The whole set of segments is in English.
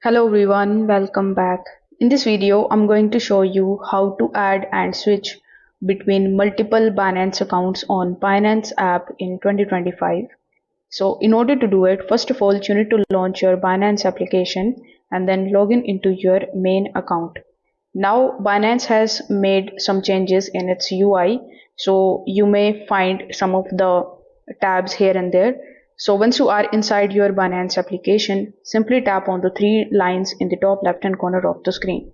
Hello everyone, welcome back. In this video, I'm going to show you how to add and switch between multiple Binance accounts on Binance app in 2025. So in order to do it, first of all, you need to launch your Binance application and then log in into your main account. Now Binance has made some changes in its UI, so you may find some of the tabs here and there. So once you are inside your Binance application, simply tap on the three lines in the top left hand corner of the screen.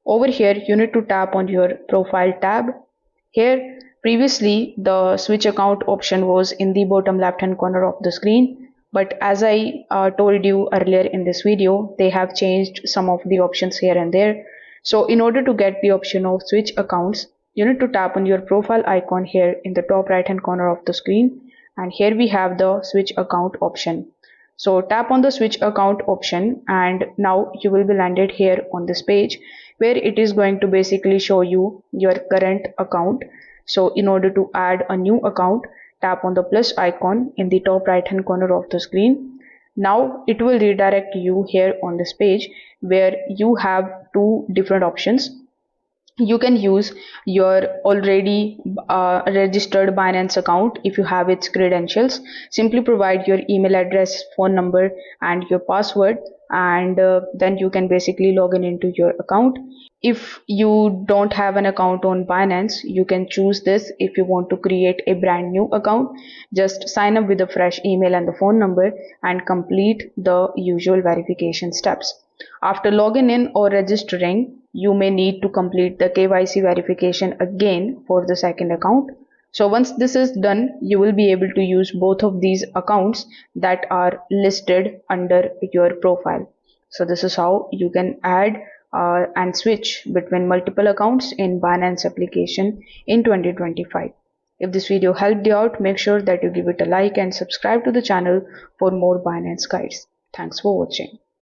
Over here, you need to tap on your profile tab. Here, previously the switch account option was in the bottom left hand corner of the screen, but as I told you earlier in this video, they have changed some of the options here and there. So in order to get the option of switch accounts, you need to tap on your profile icon here in the top right hand corner of the screen, and here we have the switch account option. So tap on the switch account option and now you will be landed here on this page where it is going to basically show you your current account. So in order to add a new account, tap on the plus icon in the top right hand corner of the screen. Now it will redirect you here on this page where you have two different options. You can use your already registered Binance account if you have its credentials. Simply provide your email address, phone number and your password, and then you can basically log in into your account. If you don't have an account on Binance, you can choose this. If you want to create a brand new account, just sign up with a fresh email and the phone number and complete the usual verification steps. After logging in or registering, you may need to complete the KYC verification again for the second account. So once this is done, you will be able to use both of these accounts that are listed under your profile. So this is how you can add and switch between multiple accounts in Binance application in 2025. If this video helped you out, make sure that you give it a like and subscribe to the channel for more Binance guides. Thanks for watching.